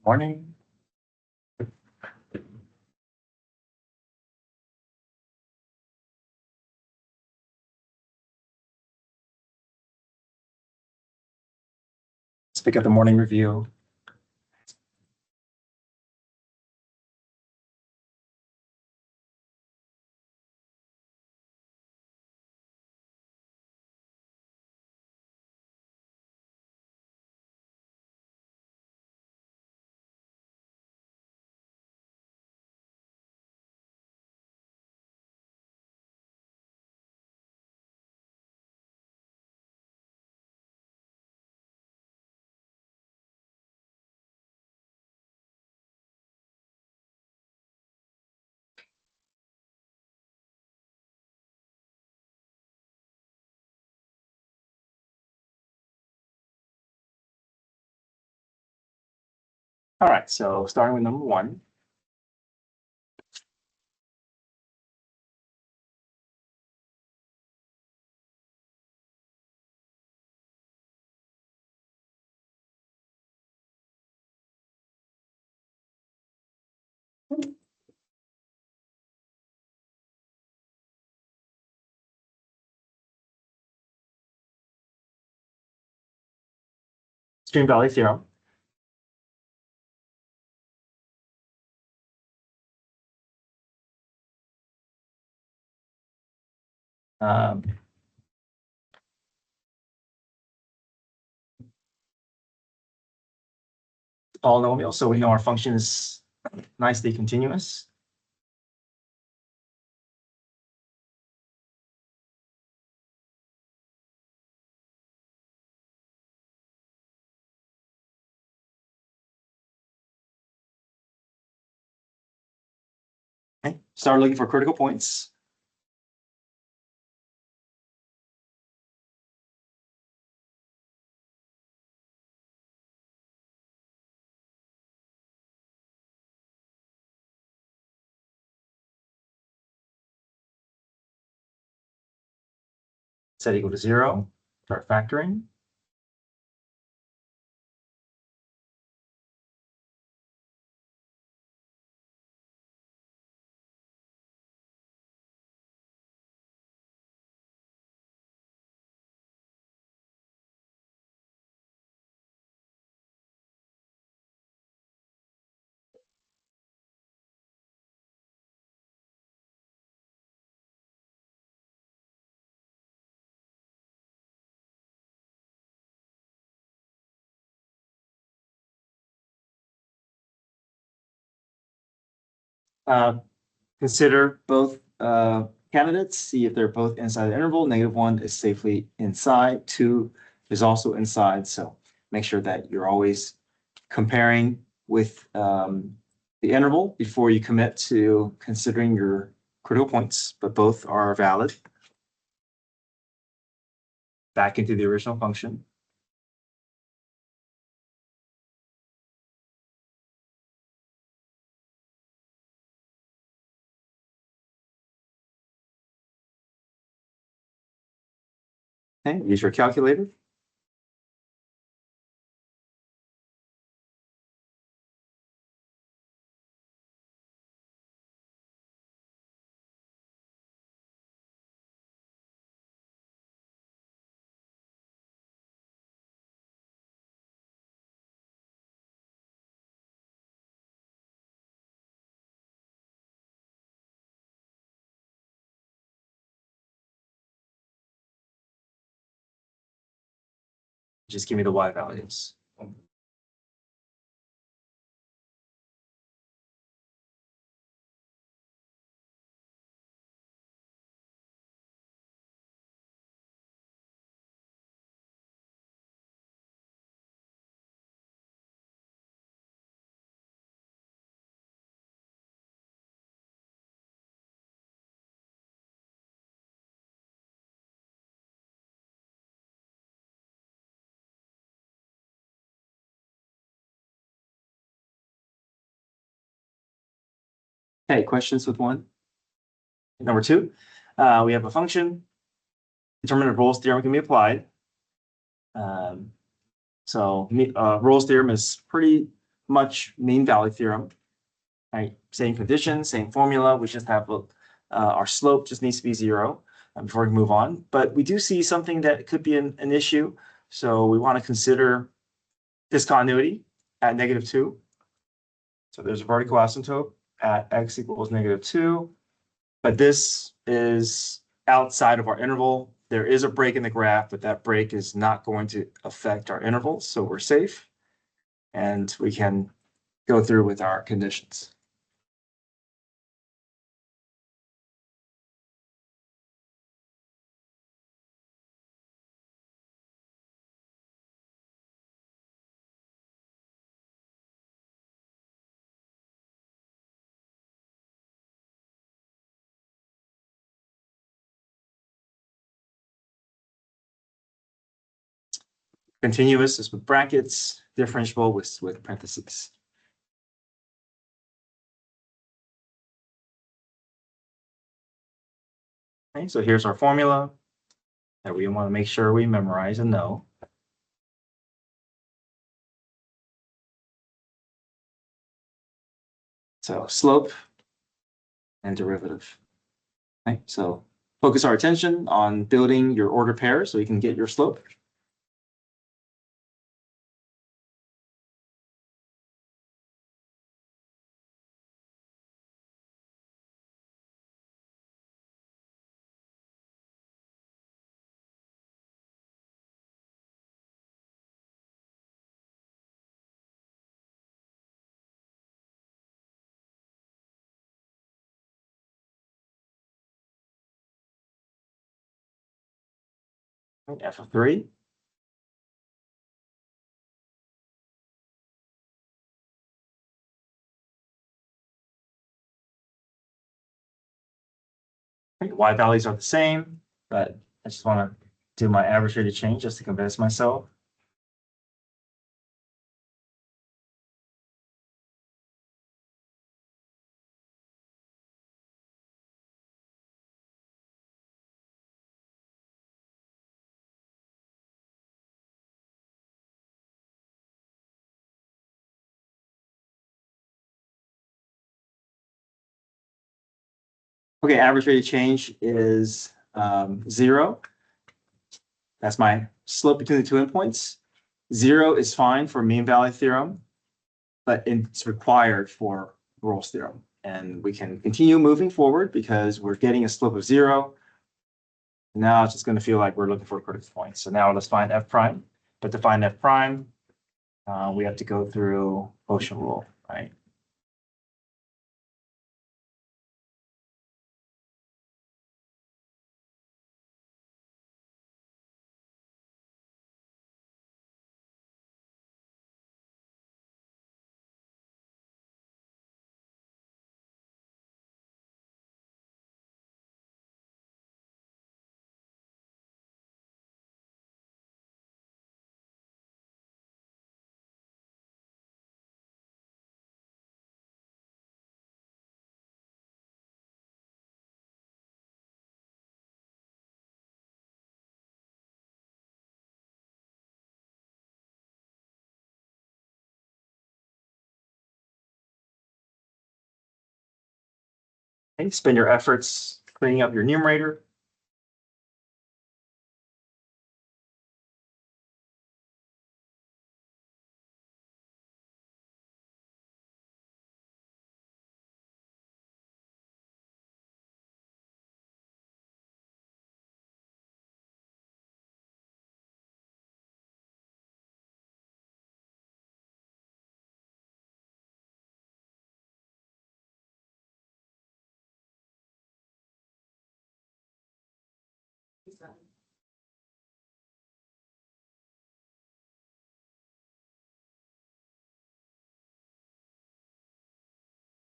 Morning. Let's pick up the morning review. All right, so starting with number one. Stream Valley theorem. Polynomial, so we know our function is nicely continuous. Okay, start looking for critical points. Set equal to 0, start factoring. Consider both candidates, see if they're both inside the interval. -1 is safely inside, 2 is also inside. So make sure that you're always comparing with the interval before you commit to considering your critical points, but both are valid. Back into the original function. Okay, use your calculator. Just give me the y values. Okay, questions with one? Number two, we have a function. Determinant of Rolle's theorem can be applied. So Rolle's theorem is pretty much mean value theorem. Right? Same condition, same formula. We just have our slope just needs to be 0 before we move on. But we do see something that could be an issue. So we want to consider discontinuity at -2. So there's a vertical asymptote at x equals -2. But this is outside of our interval. There is a break in the graph, but that break is not going to affect our interval. So we're safe. And we can go through with our conditions. Continuous is with brackets, differentiable with parentheses. Okay, so here's our formula that we want to make sure we memorize and know. So slope and derivative. Okay, so focus our attention on building your order pair so you can get your slope. F of 3. Y values are the same, but I just want to do my average rate of change just to convince myself. Okay, average rate of change is 0. That's my slope between the two endpoints. 0 is fine for mean value theorem, but it's required for Rolle's theorem. And we can continue moving forward because we're getting a slope of 0. Now it's just going to feel like we're looking for a critical point. So now let's find f prime. But to find f prime, we have to go through quotient rule, right? Okay, spend your efforts cleaning up your numerator.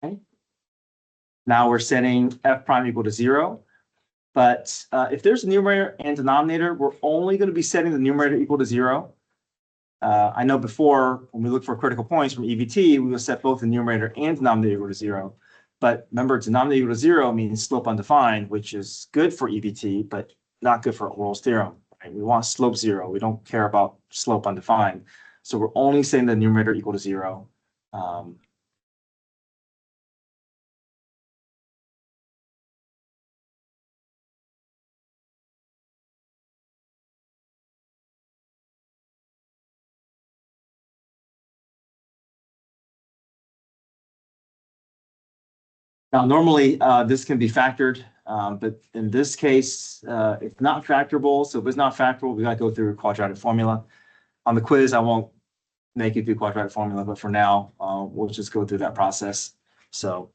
Okay. Now we're setting f prime equal to 0. But if there's a numerator and denominator, we're only going to be setting the numerator equal to 0. I know before, when we look for critical points from EVT, we will set both the numerator and denominator equal to 0. But remember, denominator equal to 0 means slope undefined, which is good for EBT, but not good for Rolle's theorem. Right? We want slope 0. We don't care about slope undefined. So we're only setting the numerator equal to 0. Now, normally this can be factored, but in this case, it's not factorable. So if it's not factorable, we got to go through a quadratic formula. On the quiz, I won't make you do quadratic formula, but for now, we'll just go through that process. So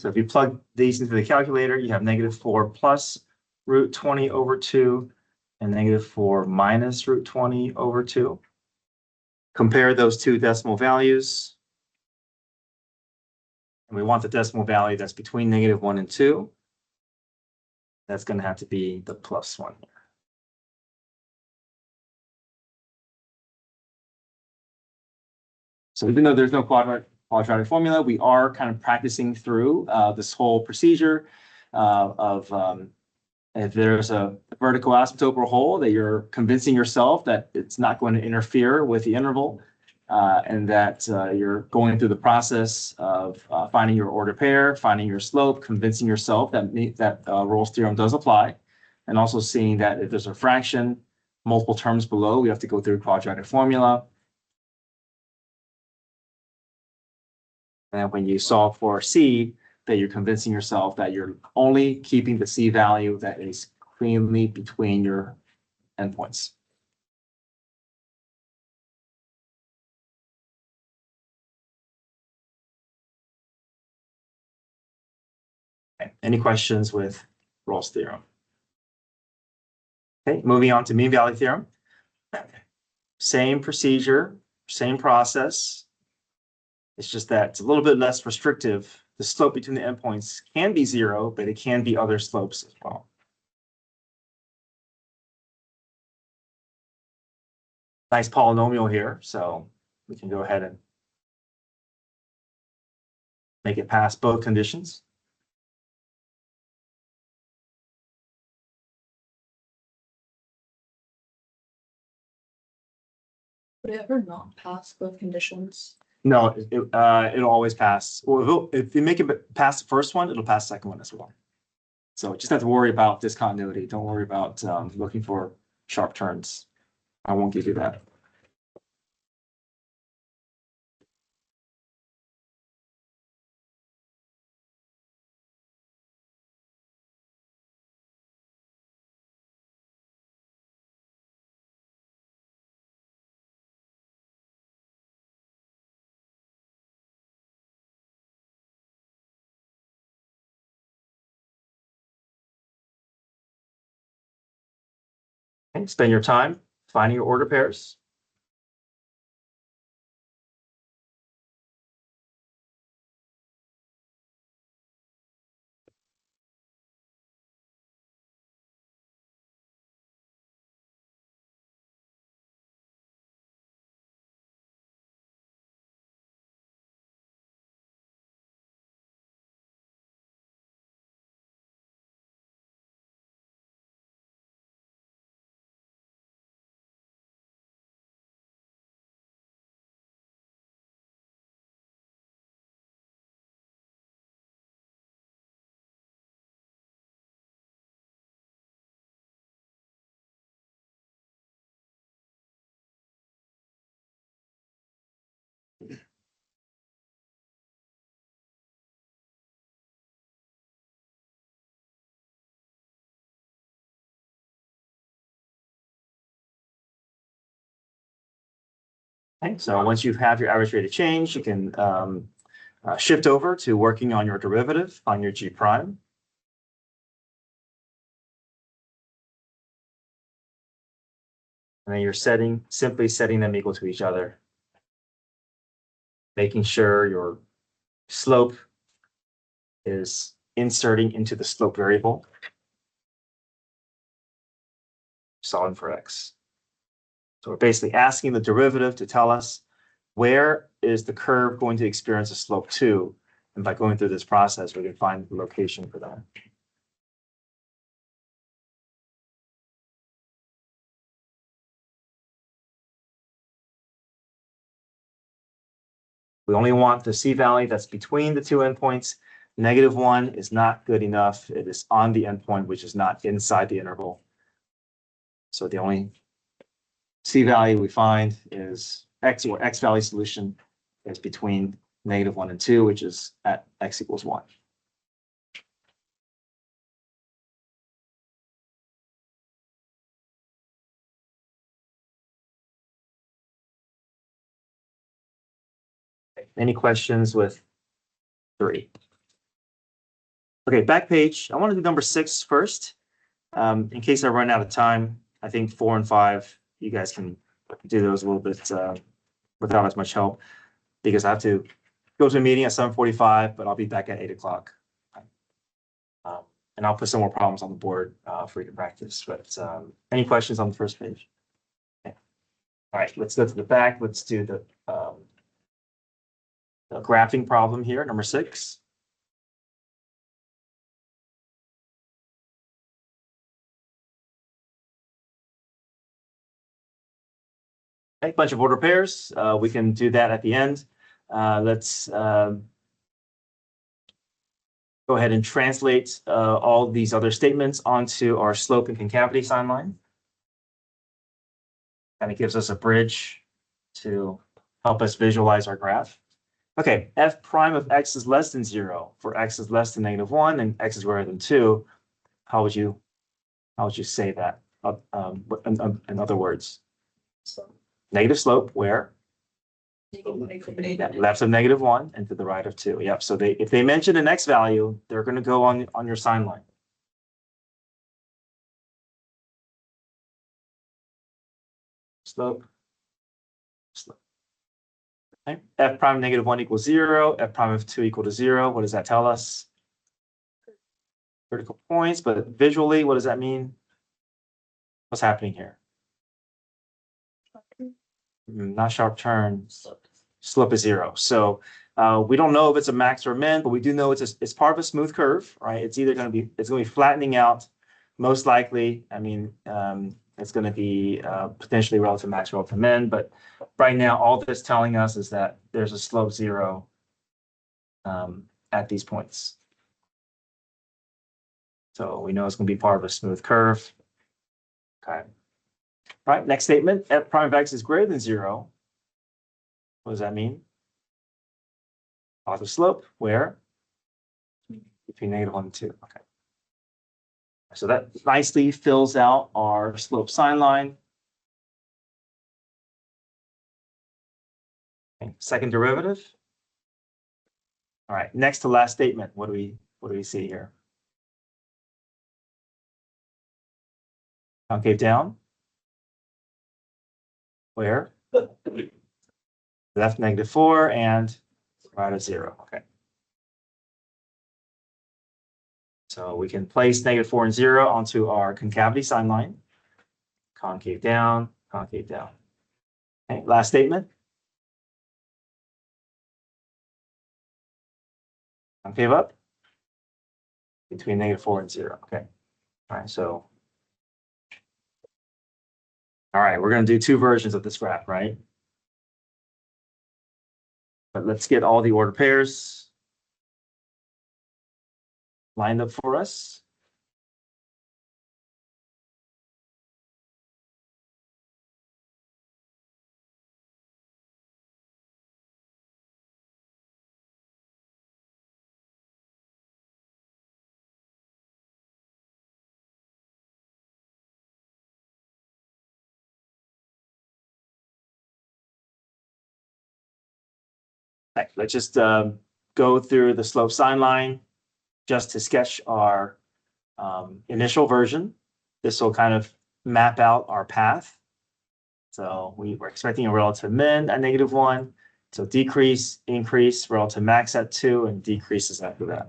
if you plug these into the calculator, you have -4 plus root 20 over 2 and -4 minus root 20 over 2. Compare those two decimal values. And we want the decimal value that's between -1 and 2. That's going to have to be the +1. So even though there's no quadratic formula, we are kind of practicing through this whole procedure of if there's a vertical asymptote or hole, that you're convincing yourself that it's not going to interfere with the interval, and that you're going through the process of finding your order pair, finding your slope, convincing yourself that Rolle's theorem does apply, and also seeing that if there's a fraction, multiple terms below, we have to go through a quadratic formula. And when you solve for C, that you're convincing yourself that you're only keeping the C value that is cleanly between your endpoints. Okay. Any questions with Rolle's theorem? Okay, moving on to mean value theorem. Same procedure, same process. It's just that it's a little bit less restrictive. The slope between the endpoints can be 0, but it can be other slopes as well. Nice polynomial here, so we can go ahead and make it pass both conditions. Would it ever not pass both conditions? No, it'll always pass. Well, if you make it pass the first one, it'll pass the second one as well. So just have to worry about discontinuity. Don't worry about looking for sharp turns. I won't give you that. Okay, spend your time finding your order pairs. Okay, so once you have your average rate of change, you can shift over to working on your derivative on your G prime. And then you're simply setting them equal to each other, making sure your slope is inserting into the slope variable, solving for x. So we're basically asking the derivative to tell us where is the curve going to experience a slope to, and by going through this process, we can find the location for that. We only want the c-value that's between the two endpoints. -1 is not good enough. It is on the endpoint, which is not inside the interval. So the only c-value we find is x, or x value solution is between -1 and 2, which is at x equals 1. Any questions with 3? Okay, back page. I want to do number 6 first. In case I run out of time, I think 4 and 5, you guys can do those a little bit without as much help, because I have to go to a meeting at 7:45, but I'll be back at 8 o'clock. And I'll put some more problems on the board for you to practice. But any questions on the first page? Okay. All right, let's go to the back. Let's do the graphing problem here, number 6. A bunch of order pairs. We can do that at the end. Let's go ahead and translate all these other statements onto our slope and concavity sign line. And it gives us a bridge to help us visualize our graph. Okay, f prime of x is less than 0 for x is less than -1 and x is greater than 2. How would you say that? In other words, So negative slope where? -1. Left of -1 and to the right of 2. Yep. So if they mention an x value, they're going to go on your sign line. Slope. Okay. F prime of -1 equals 0. F prime of 2 equal to 0. What does that tell us? Vertical points, but visually, what does that mean? What's happening here? Not sharp turn. Slope is 0. So we don't know if it's a max or a min, but we do know it's part of a smooth curve, right? It's either going to be flattening out, most likely. I mean, it's going to be potentially relative max, relative min. But right now, all that's telling us is that there's a slope 0 at these points. So we know it's going to be part of a smooth curve. Okay. All right, next statement, f prime of x is greater than 0. What does that mean? Positive slope, where? Between -1 and 2. Okay. So that nicely fills out our slope sign line. Okay. Second derivative. All right, next to last statement, what do we see here? Concave down. Where? Left -4 and right of 0. Okay. So we can place -4 and 0 onto our concavity sign line. Concave down, concave down. Okay, last statement. Concave up between -4 and 0. Okay. All right, so. All right, we're going to do 2 versions of this graph, right? But let's get all the order pairs lined up for us. right, let's just go through the slope sine line just to sketch our initial version. This will kind of map out our path. So we were expecting a relative min at -1. So decrease, increase, relative max at 2, and decreases after that.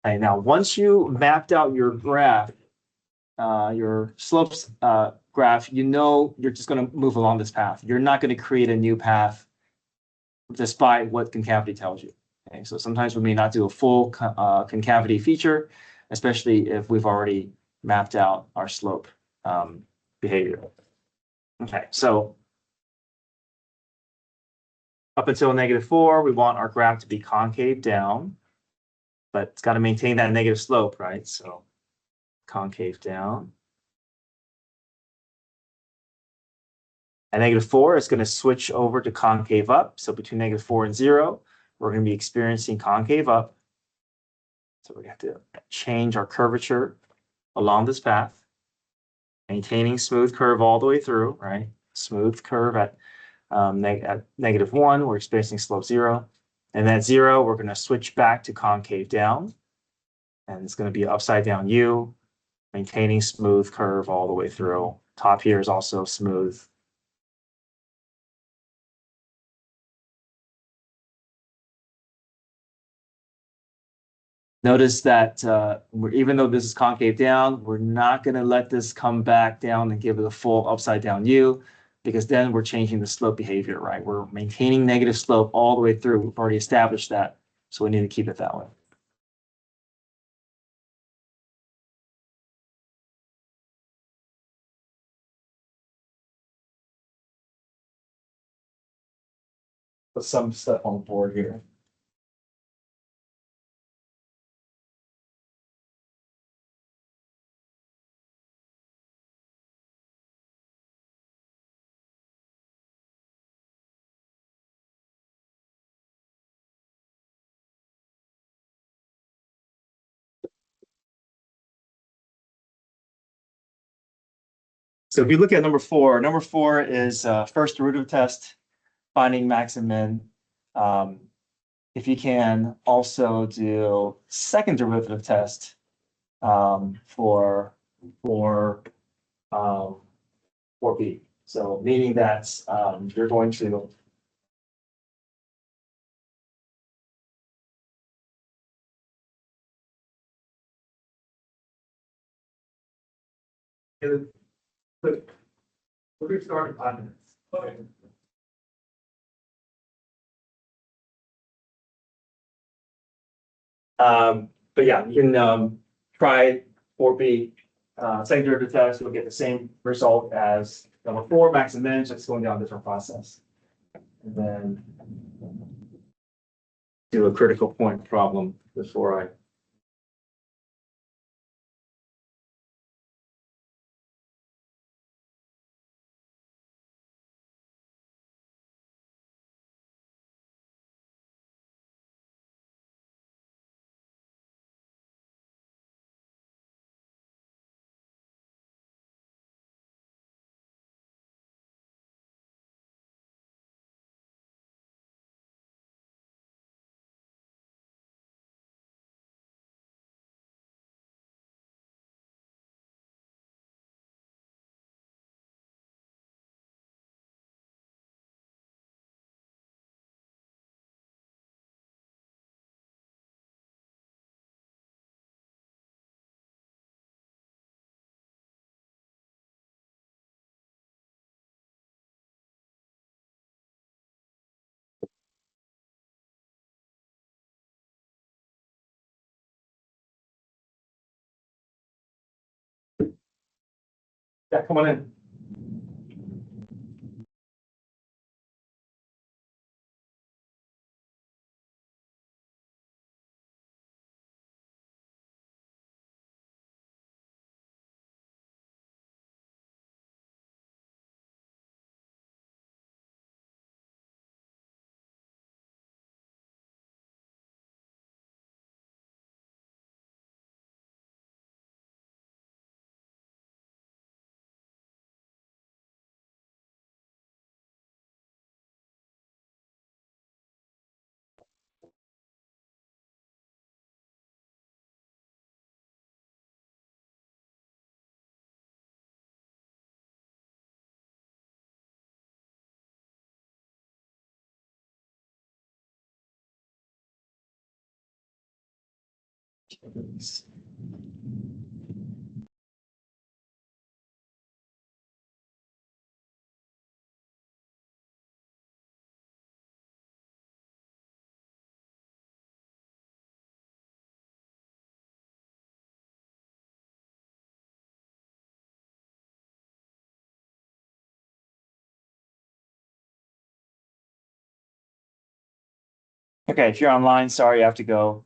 Okay, now once you mapped out your graph, your slopes graph, you know you're just going to move along this path. You're not going to create a new path despite what concavity tells you. Okay, so sometimes we may not do a full concavity feature, especially if we've already mapped out our slope behavior. Okay, so up until -4, we want our graph to be concave down, but it's got to maintain that negative slope, right? So concave down. At -4, it's going to switch over to concave up. So between -4 and 0, we're going to be experiencing concave up. So we have to change our curvature along this path, maintaining smooth curve all the way through, right? Smooth curve at -1, we're experiencing slope 0. And at 0, we're going to switch back to concave down. And it's going to be upside down U, maintaining smooth curve all the way through. Top here is also smooth. Notice that even though this is concave down, we're not going to let this come back down and give it a full upside down U, because then we're changing the slope behavior, right? We're maintaining negative slope all the way through. We've already established that, so we need to keep it that way. Put some stuff on the board here. So if you look at number four is first derivative test, finding max and min. If you can also do second derivative test for um, 4B. So meaning that you're going to we're starting 5 minutes. Okay. But yeah, you can try 4B second derivative test. You'll get the same result as number 4, max and min, just going down a different process. And then do a critical point problem before I. Yeah, come on in. Okay, if you're online, sorry, you have to go.